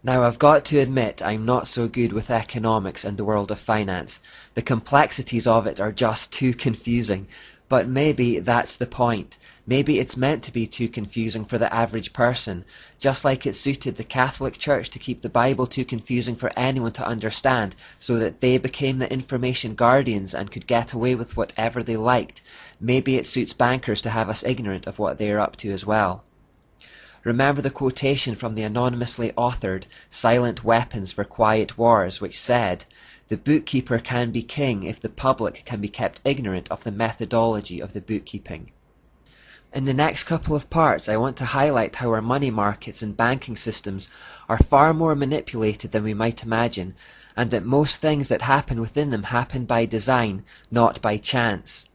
Now I've got to admit I'm not so good with economics and the world of finance. The complexities of it are just too confusing. But maybe that's the point. Maybe it's meant to be too confusing for the average person, just like it suited the Catholic Church to keep the Bible too confusing for anyone to understand, so that they became the information guardians and could get away with whatever they liked. Maybe it suits bankers to have us ignorant of what they are up to as well. Remember the quotation from the anonymously authored Silent Weapons for Quiet Wars, which said, "The bookkeeper can be king if the public can be kept ignorant of the methodology of the bookkeeping." In the next couple of parts, I want to highlight how our money markets and banking systems are far more manipulated than we might imagine, and that most things that happen within them happen by design, not by chance.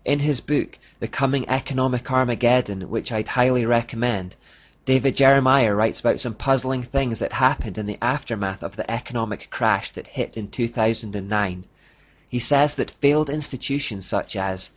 In his book, The Coming Economic Armageddon, which I'd highly recommend, David Jeremiah writes about some puzzling things that happened in the aftermath of the economic crash that hit in 2009. He says that failed institutions such as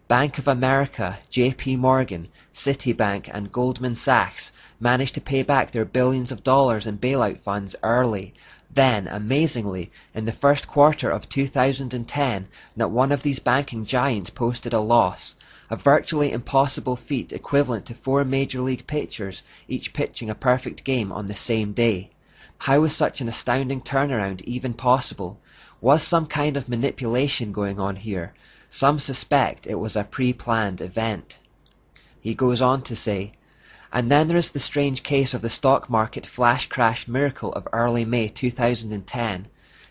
Bank of America, JP Morgan, Citibank, and Goldman Sachs managed to pay back their billions of dollars in bailout funds early. Then, amazingly, in the first quarter of 2010, not one of these banking giants posted a loss, a virtually impossible feat equivalent to 4 Major League pitchers each pitching a perfect game on the same day. How was such an astounding turnaround even possible? Was some kind of manipulation going on here? Some suspect it was a pre-planned event. He goes on to say, and then there is the strange case of the stock market flash crash miracle of early May 2010.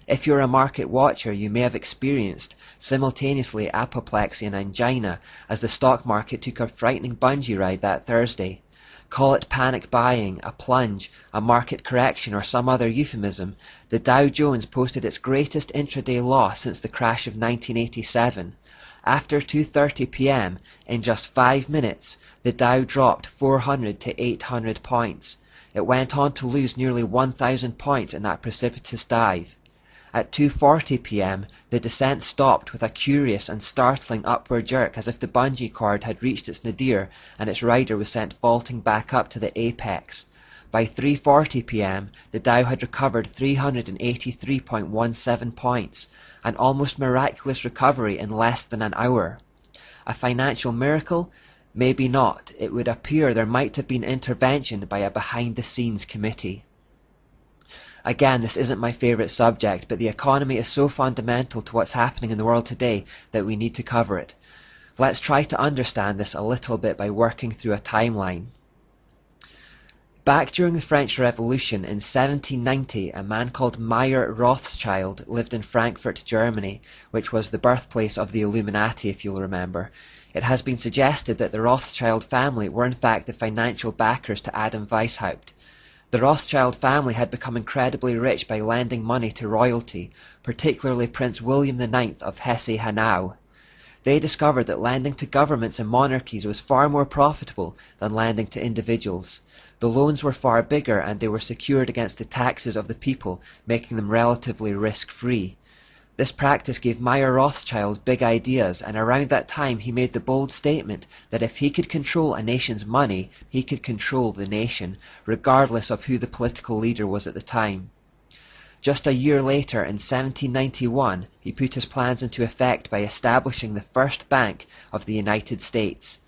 If you're a market watcher, you may have experienced simultaneously apoplexy and angina as the stock market took a frightening bungee ride that Thursday. Call it panic buying, a plunge, a market correction, or some other euphemism, the Dow Jones posted its greatest intraday loss since the crash of 1987. After 2:30 p.m., in just 5 minutes, the Dow dropped 400 to 800 points. It went on to lose nearly 1,000 points in that precipitous dive. At 2:40 p.m., the descent stopped with a curious and startling upward jerk, as if the bungee cord had reached its nadir and its rider was sent vaulting back up to the apex. By 3:40 p.m., the Dow had recovered 383.17 points, an almost miraculous recovery in less than an hour. A financial miracle? Maybe not. It would appear there might have been intervention by a behind-the-scenes committee. Again, this isn't my favorite subject, but the economy is so fundamental to what's happening in the world today that we need to cover it. Let's try to understand this a little bit by working through a timeline. Back during the French Revolution in 1790, a man called Mayer Rothschild lived in Frankfurt, Germany, which was the birthplace of the Illuminati, if you'll remember. It has been suggested that the Rothschild family were in fact the financial backers to Adam Weishaupt. The Rothschild family had become incredibly rich by lending money to royalty, particularly Prince William IX of Hesse-Hanau. They discovered that lending to governments and monarchies was far more profitable than lending to individuals. The loans were far bigger and they were secured against the taxes of the people, making them relatively risk-free. This practice gave Mayer Rothschild big ideas, and around that time he made the bold statement that if he could control a nation's money, he could control the nation, regardless of who the political leader was at the time. Just a year later, in 1791, he put his plans into effect by establishing the first bank of the United States.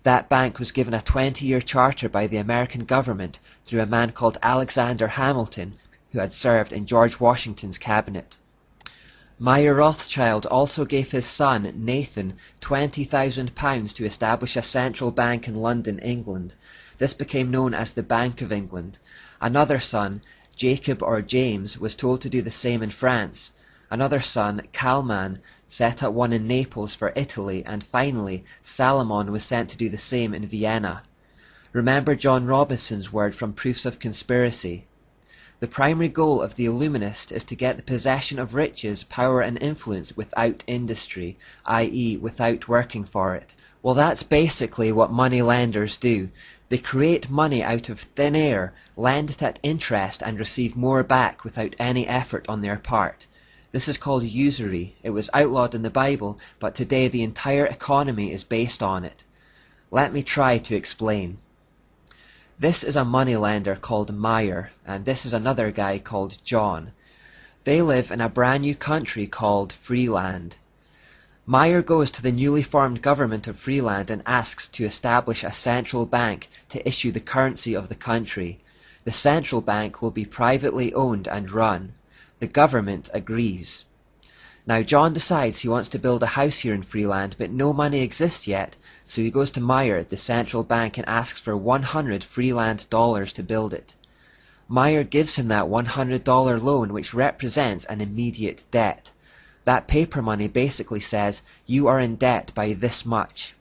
That bank was given a 20-year charter by the American government through a man called Alexander Hamilton, who had served in George Washington's cabinet. Mayer Rothschild also gave his son, Nathan, £20,000 to establish a central bank in London, England. This became known as the Bank of England. Another son, Jacob or James, was told to do the same in France. Another son, Kalman, set up one in Naples for Italy, and finally, Salomon was sent to do the same in Vienna. Remember John Robinson's word from Proofs of Conspiracy. The primary goal of the Illuminist is to get the possession of riches, power and influence without industry, i.e. without working for it. Well, that's basically what money lenders do. They create money out of thin air, lend it at interest and receive more back without any effort on their part. This is called usury. It was outlawed in the Bible, but today the entire economy is based on it. Let me try to explain. This is a moneylender called Meyer, and this is another guy called John. They live in a brand new country called Freeland. Meyer goes to the newly formed government of Freeland and asks to establish a central bank to issue the currency of the country. The central bank will be privately owned and run. The government agrees. Now John decides he wants to build a house here in Freeland, but no money exists yet, so he goes to Meyer, the central bank, and asks for 100 Freeland dollars to build it. Meyer gives him that $100 loan, which represents an immediate debt. That paper money basically says, you are in debt by this much.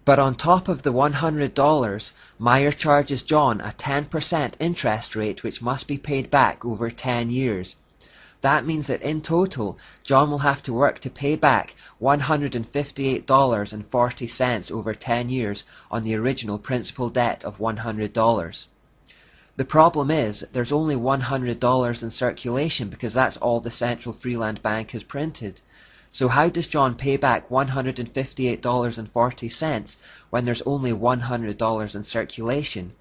But on top of the $100, Meyer charges John a 10% interest rate which must be paid back over 10 years. That means that in total, John will have to work to pay back $158.40 over 10 years on the original principal debt of $100. The problem is, there's only $100 in circulation because that's all the Central Freeland Bank has printed. So how does John pay back $158.40 when there's only $100 in circulation?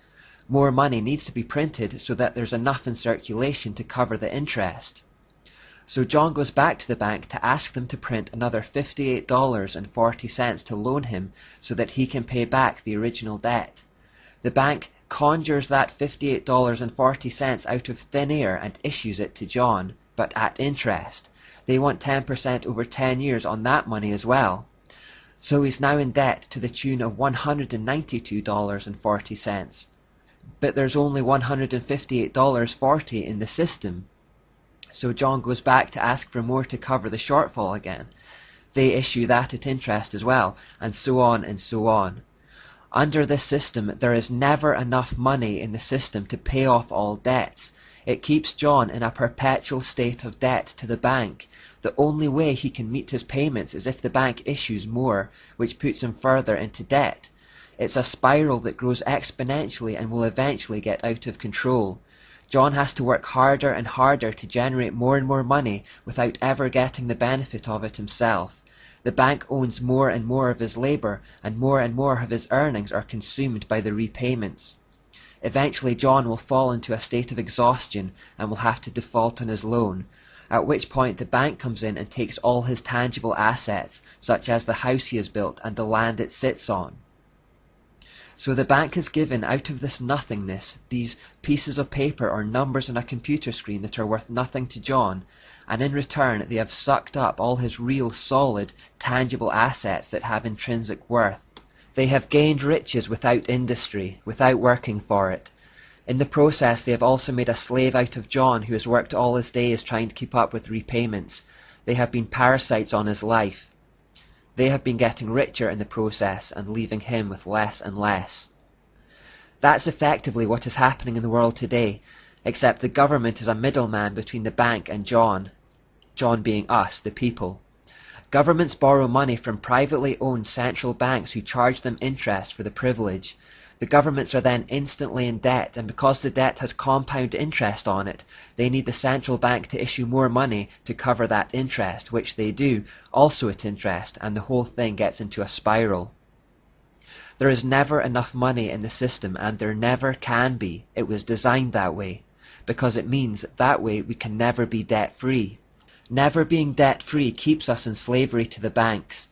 More money needs to be printed so that there's enough in circulation to cover the interest. So John goes back to the bank to ask them to print another $58.40 to loan him so that he can pay back the original debt. The bank conjures that $58.40 out of thin air and issues it to John, but at interest. They want 10% over 10 years on that money as well. So he's now in debt to the tune of $192.40. But there's only $158.40 in the system. So John goes back to ask for more to cover the shortfall again. They issue that at interest as well, and so on and so on. Under this system, there is never enough money in the system to pay off all debts. It keeps John in a perpetual state of debt to the bank. The only way he can meet his payments is if the bank issues more, which puts him further into debt. It's a spiral that grows exponentially and will eventually get out of control. John has to work harder and harder to generate more and more money without ever getting the benefit of it himself. The bank owns more and more of his labor, and more of his earnings are consumed by the repayments. Eventually John will fall into a state of exhaustion and will have to default on his loan, at which point the bank comes in and takes all his tangible assets, such as the house he has built and the land it sits on. So the bank has given out of this nothingness these pieces of paper or numbers on a computer screen that are worth nothing to John, and in return they have sucked up all his real, solid, tangible assets that have intrinsic worth. They have gained riches without industry, without working for it. In the process they have also made a slave out of John, who has worked all his days trying to keep up with repayments. They have been parasites on his life. They have been getting richer in the process and leaving him with less and less. That's effectively what is happening in the world today, except the government is a middleman between the bank and John being us, the people. Governments borrow money from privately owned central banks who charge them interest for the privilege. The governments are then instantly in debt, and because the debt has compound interest on it, they need the central bank to issue more money to cover that interest, which they do, also at interest, and the whole thing gets into a spiral. There is never enough money in the system, and there never can be. It was designed that way, because it means that way we can never be debt-free. Never being debt-free keeps us in slavery to the banks.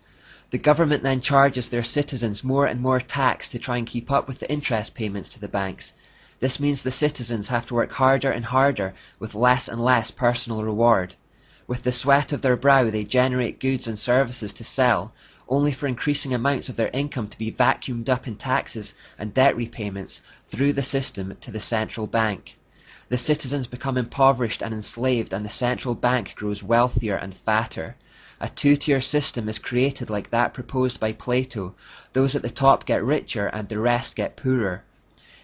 The government then charges their citizens more and more tax to try and keep up with the interest payments to the banks. This means the citizens have to work harder and harder with less and less personal reward. With the sweat of their brow they generate goods and services to sell, only for increasing amounts of their income to be vacuumed up in taxes and debt repayments through the system to the central bank. The citizens become impoverished and enslaved, and the central bank grows wealthier and fatter. A two-tier system is created like that proposed by Plato. Those at the top get richer and the rest get poorer.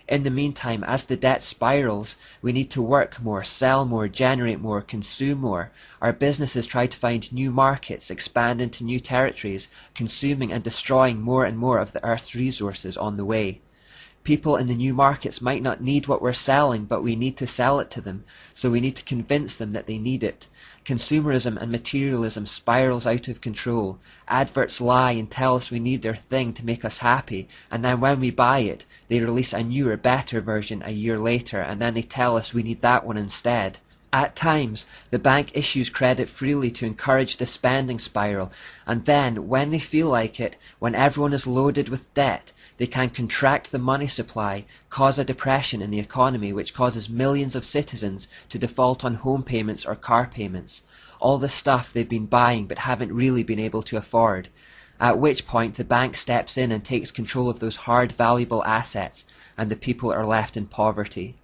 In the meantime, as the debt spirals, we need to work more, sell more, generate more, consume more. Our businesses try to find new markets, expand into new territories, consuming and destroying more and more of the earth's resources on the way. People in the new markets might not need what we're selling, but we need to sell it to them, so we need to convince them that they need it. Consumerism and materialism spirals out of control. Adverts lie and tell us we need their thing to make us happy, and then when we buy it, they release a newer, better version a year later, and then they tell us we need that one instead. At times, the bank issues credit freely to encourage the spending spiral, and then, when they feel like it, when everyone is loaded with debt, they can contract the money supply, cause a depression in the economy which causes millions of citizens to default on home payments or car payments, all the stuff they've been buying but haven't really been able to afford, at which point the bank steps in and takes control of those hard, valuable assets, and the people are left in poverty.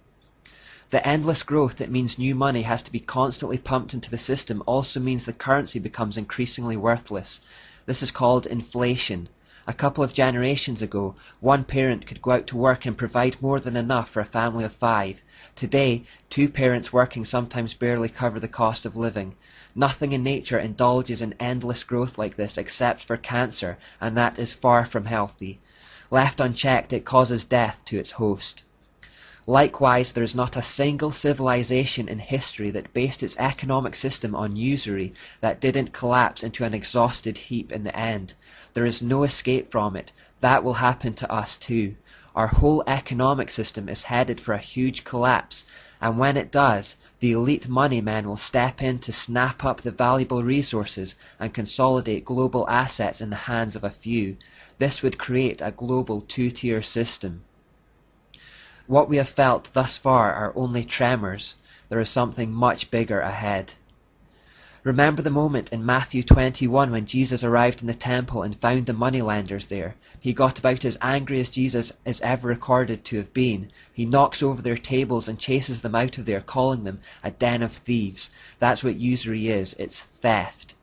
The endless growth that means new money has to be constantly pumped into the system also means the currency becomes increasingly worthless. This is called inflation. A couple of generations ago, one parent could go out to work and provide more than enough for a family of 5. Today, 2 parents working sometimes barely cover the cost of living. Nothing in nature indulges in endless growth like this except for cancer, and that is far from healthy. Left unchecked, it causes death to its host. Likewise, there is not a single civilization in history that based its economic system on usury that didn't collapse into an exhausted heap in the end. There is no escape from it. That will happen to us too. Our whole economic system is headed for a huge collapse, and when it does, the elite money men will step in to snap up the valuable resources and consolidate global assets in the hands of a few. This would create a global 2-tier system. What we have felt thus far are only tremors. There is something much bigger ahead. Remember the moment in Matthew 21 when Jesus arrived in the temple and found the moneylenders there. He got about as angry as Jesus is ever recorded to have been. He knocks over their tables and chases them out of there, calling them a den of thieves. That's what usury is. It's theft.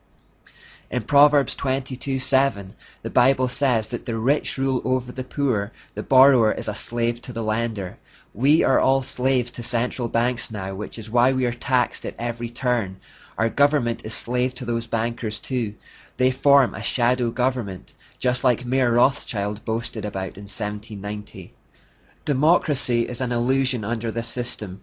In Proverbs 22:7, the Bible says that the rich rule over the poor, the borrower is a slave to the lender. We are all slaves to central banks now, which is why we are taxed at every turn. Our government is slave to those bankers too. They form a shadow government, just like Mayor Rothschild boasted about in 1790. Democracy is an illusion under this system.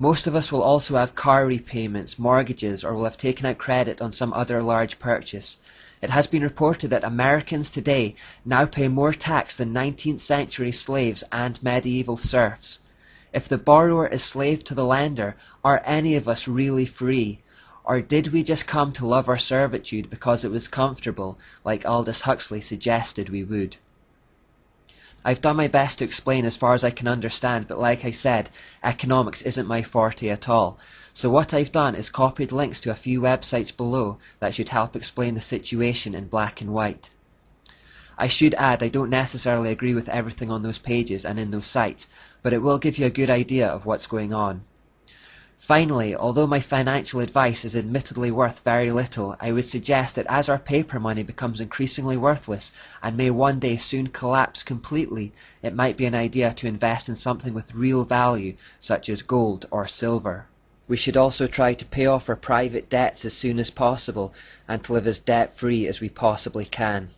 Most of us will also have car repayments, mortgages, or will have taken out credit on some other large purchase. It has been reported that Americans today now pay more tax than 19th century slaves and medieval serfs. If the borrower is slave to the lender, are any of us really free? Or did we just come to love our servitude because it was comfortable, like Aldous Huxley suggested we would? I've done my best to explain as far as I can understand, but like I said, economics isn't my forte at all. So what I've done is copied links to a few websites below that should help explain the situation in black and white. I should add I don't necessarily agree with everything on those pages and in those sites, but it will give you a good idea of what's going on. Finally, although my financial advice is admittedly worth very little, I would suggest that as our paper money becomes increasingly worthless and may one day soon collapse completely, it might be an idea to invest in something with real value, such as gold or silver. We should also try to pay off our private debts as soon as possible and to live as debt-free as we possibly can.